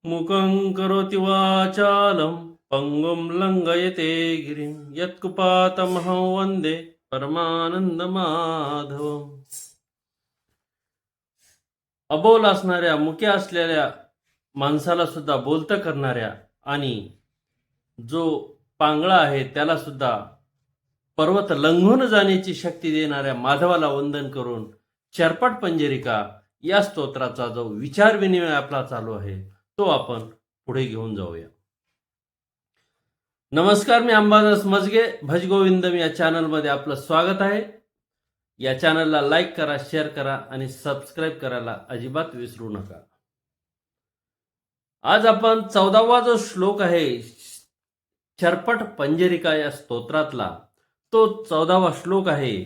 मूकं करोति वाचालं पङ्गुं लङ्घयते गिरिं यत्कृपातमहं वन्दे परमानंदमाधवम्. अबोल असणाऱ्या, मुक्या असलेल्या माणसाला सुद्धा बोलतं करणाऱ्या आणि जो पांगळा आहे त्याला सुद्धा पर्वत लंघून जाण्याची शक्ती देणाऱ्या माधवाला वंदन करून चरपट पंजरिका या स्तोत्राचा जो विचार विनिमय आपला चालू आहे तो आपण पुढे घेऊन जाऊया. नमस्कार, मी अंबादास मजगे. भजगोविंदम या चॅनलमध्ये आपलं स्वागत आहे. या चॅनलला लाईक करा, शेअर करा आणि सबस्क्राईब करायला अजिबात विसरू नका. आज आपण 14वा जो श्लोक आहे चरपट पंजरिका या स्तोत्रातला तो 14वा श्लोक आहे.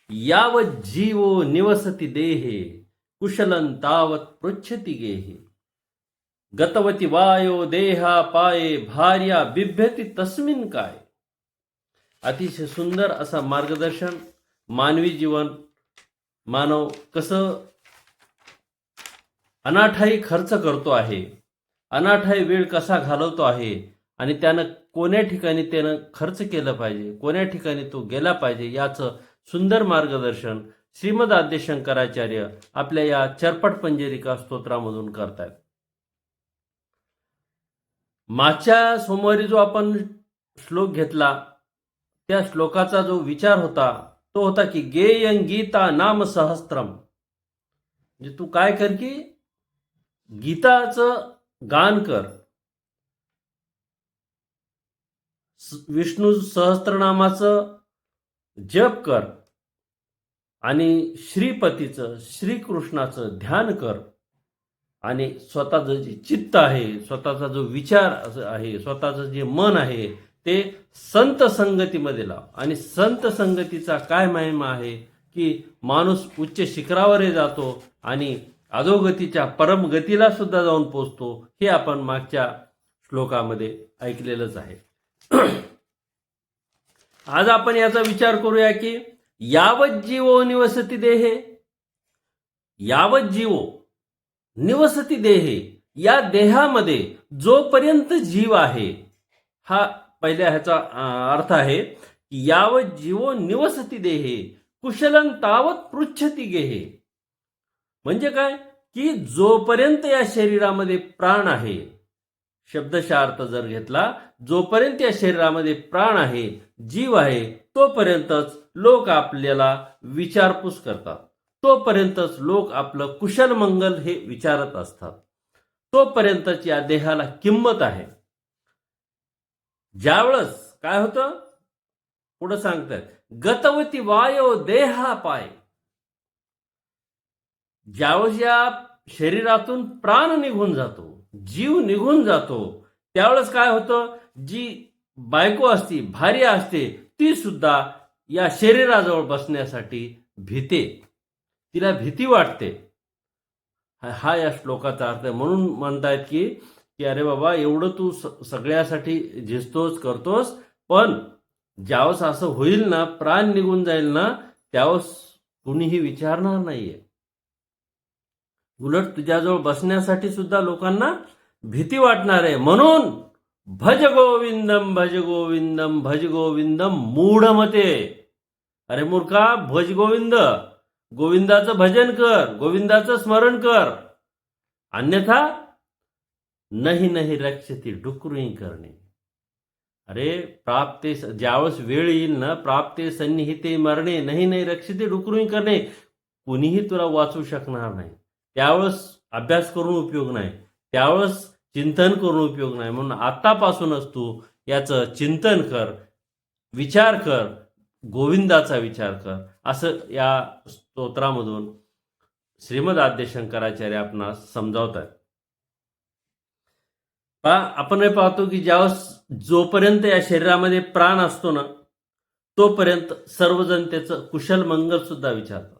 यावत जीवो निवसति देहे कुशलं तावत पृच्छति गेहे गतवती वायो देहा पाये भार्या बिभ्यति तस्मिन काय. अतिशय सुंदर असा मार्गदर्शन. मानवी जीवन, मानव कसं अनाठाई खर्च करतो आहे, अनाठाई वेळ कसा घालवतो आहे आणि त्यानं कोण्या ठिकाणी त्यानं खर्च केलं पाहिजे, कोण्या ठिकाणी तो गेला पाहिजे याचं सुंदर मार्गदर्शन श्रीमद आद्य शंकराचार्य आपल्या या चरपट पंजरिका स्तोत्रामधून करतात. मागच्या सोमवारी जो आपण श्लोक घेतला त्या श्लोकाचा जो विचार होता तो होता की गेयं गीता नाम सहस्त्रम. म्हणजे तू काय कर की गीताचं गान कर, विष्णू सहस्त्रनामाचं जप कर आणि श्रीपतीचं, श्रीकृष्णाचं ध्यान कर आणि स्वतःचं जे चित्त आहे, स्वतःचा जो विचार आहे, स्वतःचं जे मन आहे ते संत संगतीमध्ये लाव. आणि संत संगतीचा काय महिमा आहे की माणूस उच्च शिखरावरही जातो आणि अधोगतीच्या परमगतीला सुद्धा जाऊन पोचतो. हे आपण मागच्या श्लोकामध्ये ऐकलेलंच आहे. आज आपण याचा विचार करूया की यावत जीवो निवसति देहे, यावत जीवो निवसति देहे, या देहामध्ये जोपर्यंत जीव आहे, हा पहिल्या ह्याचा अर्थ आहे की यावत जीवो निवसति देहे कुशलं तावत पृच्छति गेहे. म्हणजे काय की जोपर्यंत या शरीरामध्ये प्राण आहे, शब्दशः अर्थ जर घेतला, जोपर्यंत या शरीरामध्ये प्राण आहे, जीव आहे, तोपर्यंतच लोक आपल्याला विचारपूस करतात, तोपर्यंतच लोक आपलं कुशल मंगल हे विचारत असतात, तोपर्यंतच या देहाला किंमत आहे. ज्यावेळेस काय होतं पुढे सांगतात गतवती वायो देहा पाय. ज्यावेळेस या शरीरातून प्राण निघून जातो, जीव निघून जातो, त्यावेळेस काय होतं, जी बायको असती, भार्या असते, ती सुद्धा या शरीराजवळ बसण्यासाठी भीते, तिला भीती वाटते. हा या श्लोकाचा अर्थ आहे. म्हणून म्हणतायत की अरे बाबा, एवढं तू सगळ्यासाठी झिजतोस, करतोस, पण ज्यावेळेस असं होईल ना, प्राण निघून जाईल ना, त्यावेळेस कुणीही विचारणार नाहीये. उलट तुझ्याजवळ बसण्यासाठी सुद्धा लोकांना भीती वाटणार आहे. म्हणून भज गोविंदम भज गोविंदम भज गोविंदम मूढमते. अरे मूर्खा, भज गोविंद, गोविंदाचं भजन कर, गोविंदाचं स्मरण कर, अन्यथा नाही नाही रक्षती डुकरूही करणे. अरे प्राप्ते, ज्यावेळेस वेळ येईल ना, प्राप्ते सन्निहिते मरणे नाही नाही रक्षते डुकरूही करणे, कुणीही तुला वाचू शकणार नाही. त्यावेळेस अभ्यास करून उपयोग नाही, त्यावेळेस चिंतन करून उपयोग नाही. म्हणून आतापासूनच तू याचं चिंतन कर, विचार कर, गोविंदाचा विचार कर, असं या स्तोत्रामधून श्रीमद आद्य शंकराचार्य आपणास समजावतात. आपण हे पाहतो की ज्यावेळेस जोपर्यंत या शरीरामध्ये प्राण असतो ना, तोपर्यंत सर्वजण त्याचं कुशल मंगल सुद्धा विचारतात.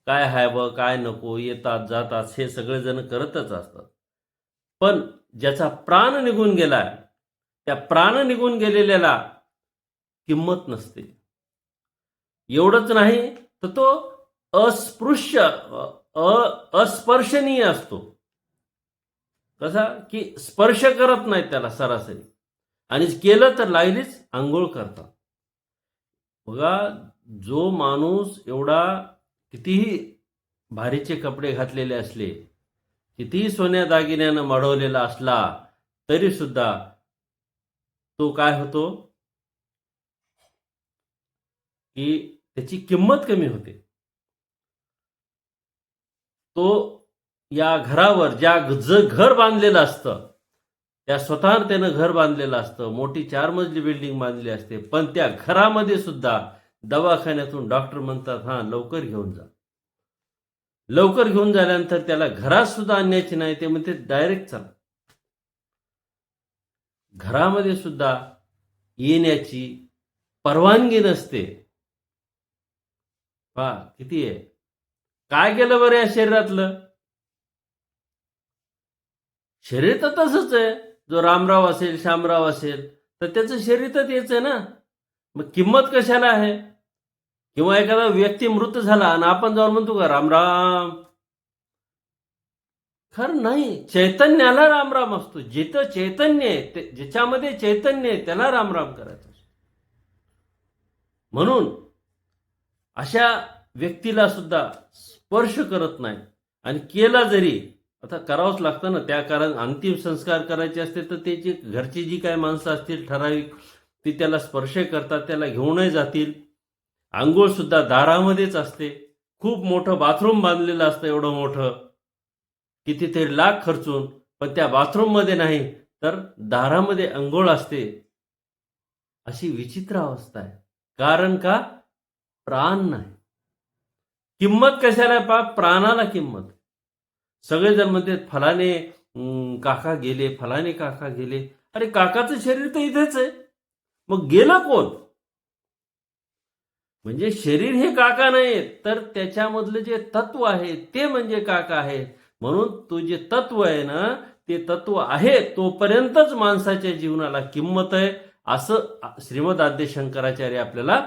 काय हवं, काय नको, येतात जातात, हे सगळेजण करतच असतात. पण ज्याचा प्राण निघून गेलाय, त्या प्राण निघून गेलेल्याला किंमत नसते. एवढंच नाही तर तो अस्पृश्य अस्पर्शनीय असतो. कसा की स्पर्श करत नाहीत त्याला सरासरी, आणि केलं तर लागलीच आंघोळ करतात. बघा, जो माणूस एवढा कितीही भारीचे कपडे घातलेले असले, कितीही सोन्या दागिन्यानं मढवलेला असला, तरी सुद्धा तो काय होतो की त्याची किंमत कमी होते. तो या घरावर घर बांधलेलं असतं, त्या स्वतःवर त्यानं घर बांधलेलं असतं, मोठी 4 मजली बिल्डिंग बांधली असते, पण त्या घरामध्ये सुद्धा दवाखान्यातून डॉक्टर म्हणतात हां लवकर घेऊन जा. लवकर घेऊन झाल्यानंतर त्याला घरात सुद्धा आणण्याची नाही, ते म्हणते डायरेक्ट चला. घरामध्ये सुद्धा येण्याची परवानगी नसते. पहा किती आहे. काय केलं बरं या शरीरातलं? शरीर तर तसंच आहे. जो रामराव असेल, श्यामराव असेल, तर त्याचं शरीर तर तेच आहे ना. मग किंमत कशाला आहे? किंवा एखादा व्यक्ती मृत झाला आणि आपण जाऊन म्हणतो का रामराम? खरं नाही. चैतन्याला रामराम असतो. जिथं चैतन्य आहे, ज्याच्यामध्ये चैतन्य आहे त्याला रामराम करायचं असतो. म्हणून अशा व्यक्तीला सुद्धा स्पर्श करत नाही, आणि केला जरी, आता करावंच लागतं ना, त्या कारण अंतिम संस्कार करायचे असते तर त्याची घरची जी काय माणसं असतील ठराविक, ती त्याला स्पर्श करतात, त्याला घेऊनही जातील. आंघोळ सुद्धा दारामध्येच असते. खूप मोठं बाथरूम बांधलेलं असतं, एवढं मोठं, कितीतरी लाख खर्चून, पण त्या बाथरूममध्ये नाही तर दारामध्ये आंघोळ असते. अशी विचित्र अवस्था आहे. कारण का? प्राण नाही. किंमत कशाला आहे? प्राणाला किंमत. सगळेजण म्हणतात फलाने काका गेले, फलाने काका गेले. अरे काकाचं शरीर तर इथेच आहे, मग गेलं कोण? म्हणजे शरीर हे काका नाही, तर त्याच्यामधलं जे तत्व आहे ते म्हणजे काका आहे. म्हणून तो जे तत्व आहे ना, ते तत्व आहे तोपर्यंतच माणसाच्या जीवनाला किंमत आहे, असं श्रीमद आद्य शंकराचार्य आपल्याला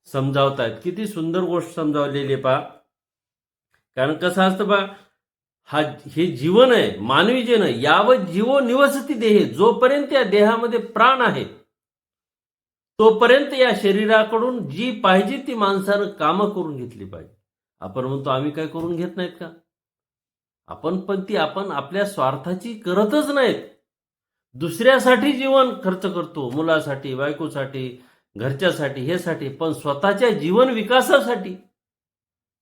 समजावतायत. किती सुंदर गोष्ट समजावलेली आहे पहा. कारण कसं असतं पहा, हे जीवन आहे, मानवी जीवन आहे. यावत जीवो निवसती देहे, जोपर्यंत या देहामध्ये प्राण आहे तोपर्यंत या शरीराकडून जी पाहिजे ती माणसानं कामं करून घेतली पाहिजे. आपण म्हणतो आम्ही काय करून घेत नाहीत का? आपण आपल्या स्वार्थाची करतच नाहीत. दुसऱ्यासाठी जीवन खर्च करतो, मुलासाठी, बायकोसाठी, घरच्यासाठी, हेसाठी, पण स्वतःच्या जीवन विकासासाठी,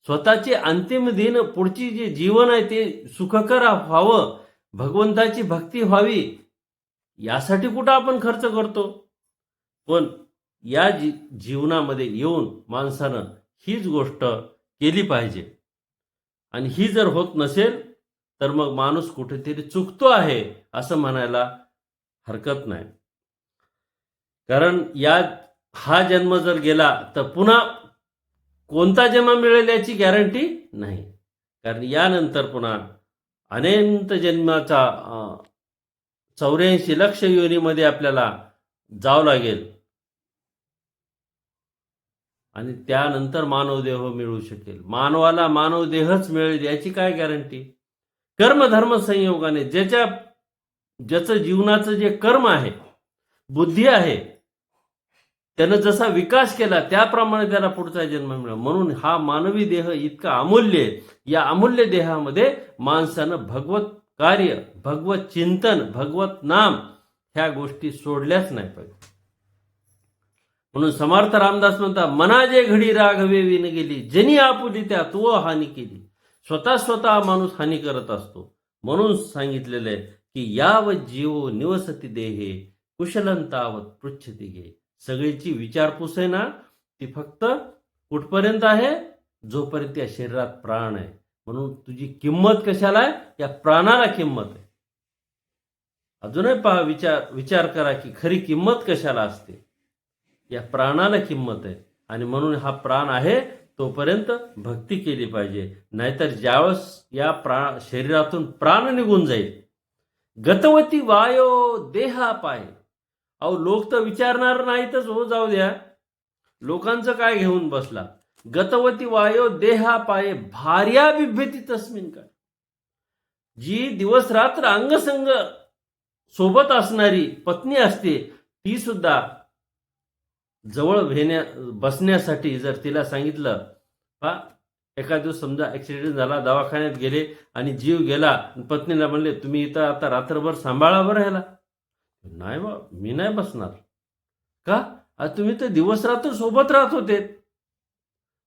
स्वतःचे अंतिम दिन, पुढची जे जीवन आहे ते सुखकर व्हावं, भगवंताची भक्ती व्हावी, यासाठी कुठं आपण खर्च करतो? पण या जीवनामध्ये येऊन माणसानं हीच गोष्ट केली पाहिजे. आणि ही जर होत नसेल तर मग माणूस कुठेतरी चुकतो आहे असं म्हणायला हरकत नाही. कारण हा जन्म जर गेला तर पुन्हा कोणता जन्म मिळेल याची गॅरंटी नाही. कारण यानंतर पुन्हा अनंत जन्माचा 84 लक्ष योनीमध्ये आपल्याला जावं लागेल, आणि त्यानंतर मानवदेह मिळू शकेल. मानवाला मानवदेहच मिळेल याची काय गॅरंटी? कर्मधर्म संयोगाने ज्याचं जीवनाचं जे कर्म आहे, बुद्धी आहे, त्यानं जसा विकास केला त्याप्रमाणे त्याला पुढचा जन्म मिळेल. म्हणून हा मानवी देह इतका अमूल्य आहे. या अमूल्य देहामध्ये माणसानं भगवत कार्य, भगवत चिंतन, भगवत नाम ह्या गोष्टी सोडल्याच नाही पाहिजे. म्हणून समर्थ रामदास म्हणतात, मना जे घडी राघवे विन गेली, जनी आपुली त्यात व हानी केली. स्वतः माणूस हानी करत असतो. म्हणून सांगितलेलं आहे की यावत जीवो निवसती देहे, कुशलंतावत पृच्छती घे. सगळीची विचारपूस आहे ना, ती फक्त कुठपर्यंत आहे? जोपर्यंत या शरीरात प्राण आहे. म्हणून तुझी किंमत कशाला आहे? या प्राणाला किंमत आहे. अजूनही पहा, विचार करा की खरी किंमत कशाला असते? या प्राणाला किंमत आहे. आणि म्हणून हा प्राण आहे तोपर्यंत भक्ती केली पाहिजे. नाहीतर ज्यावेळेस या शरीरातून प्राण निघून जाईल, गतवती वायो देहा पाय. अहो लोक तर विचारणार नाहीतच, हो जाऊ द्या, लोकांचं काय घेऊन बसला. गतवती वायो देहा पाये, भार्या बिभ्यती तस्मिन काय. जी दिवस रात्र अंगसंग सोबत असणारी पत्नी असते, ती सुद्धा जवळ बसण्यासाठी जर तिला सांगितलं, पा एखाद दिवस समजा ऍक्सिडेंट झाला, दवाखान्यात गेले आणि जीव गेला, पत्नीला म्हणले तुम्ही इथं आता रात्रभर सांभाळा बरं ह्याला. नाही बा, मी नाही बसणार. का? आज तुम्ही तर दिवस रात्र सोबत राहत होते.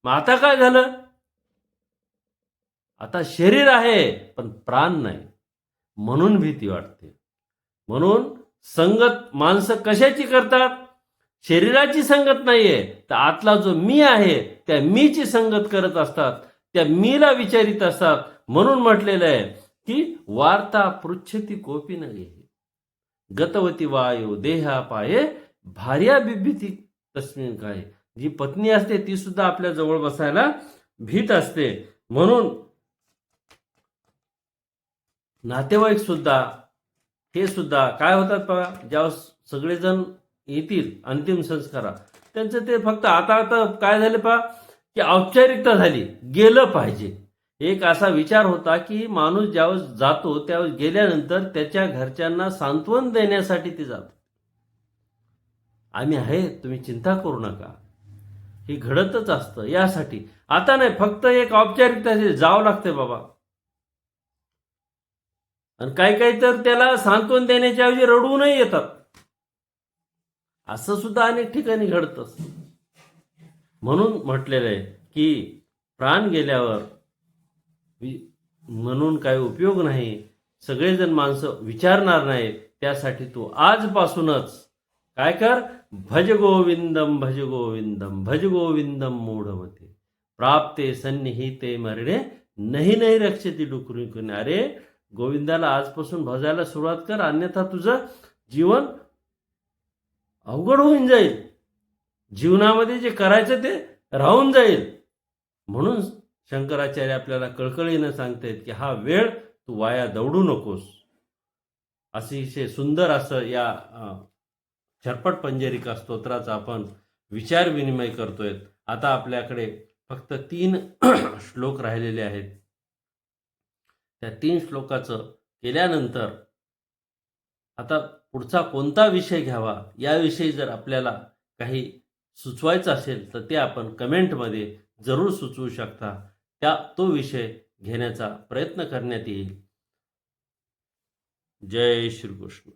मग आता काय झालं? आता शरीर आहे पण प्राण नाही, म्हणून भीती वाटते. म्हणून संगत माणसं कशाची करतात? शरीराची संगत नाहीये, तर आतला जो मी आहे त्या मीची संगत करत असतात, त्या मीला विचारित असतात. म्हणून म्हटलेलं आहे की वार्ता पृच्छती कोपी न गेली, गतवती वायू देहा पाये, भार्या बिभीती तस्मिन काय. जी पत्नी असते ती सुद्धा आपल्या जवळ बसायला भीत असते. म्हणून नातेवाईक सुद्धा हे सुद्धा काय होतात बघा, ज्यावेळेस सगळेजण येतील अंतिम संस्कारा, त्यांचं ते फक्त आता काय झालं पहा की औपचारिकता झाली, गेलं पाहिजे. एक असा विचार होता की माणूस ज्यावेळेस जातो त्यावेळेस गेल्यानंतर त्याच्या घरच्यांना सांत्वन देण्यासाठी ते जातो. आम्ही आहे, तुम्ही चिंता करू नका, हे घडतच असतं यासाठी. आता नाही, फक्त एक औपचारिकता जावं लागते बाबा. आणि काही काही तर त्याला सांत्वन देण्याच्या ऐवजी रडवूनही येतात. असं सुद्धा अनेक ठिकाणी घडतं. म्हणून म्हटलेलं आहे की प्राण गेल्यावर म्हणून काही उपयोग नाही, सगळेजण माणसं विचारणार नाहीत. त्यासाठी तू आजपासूनच काय कर, भज गोविंदम भज गोविंदम भज गोविंदम मूढमते, प्राप्ते सन्निहिते मरणे नाही नाही रक्षती डुकरून. अरे गोविंदाला आजपासून भजायला सुरुवात कर, अन्यथा तुझं जीवन अवघड होऊन जाईल. जीवनामध्ये जे करायचं ते राहून जाईल. म्हणून शंकराचार्य आपल्याला कळकळीनं सांगतायत की हा वेळ तू वाया दौडू नकोस. अतिशय सुंदर असं या छरपट पंजरिका स्तोत्राचा आपण विचार विनिमय करतोय. आता आपल्याकडे फक्त 3 श्लोक राहिलेले आहेत. त्या 3 श्लोकाचं केल्यानंतर आता पुढचा कोणता विषय घ्यावा याविषयी जर आपल्याला काही सुचवायचं असेल तर ते आपण कमेंटमध्ये जरूर सुचवू शकता. तो विषय घेण्याचा प्रयत्न करण्यात येईल. जय श्रीकृष्ण.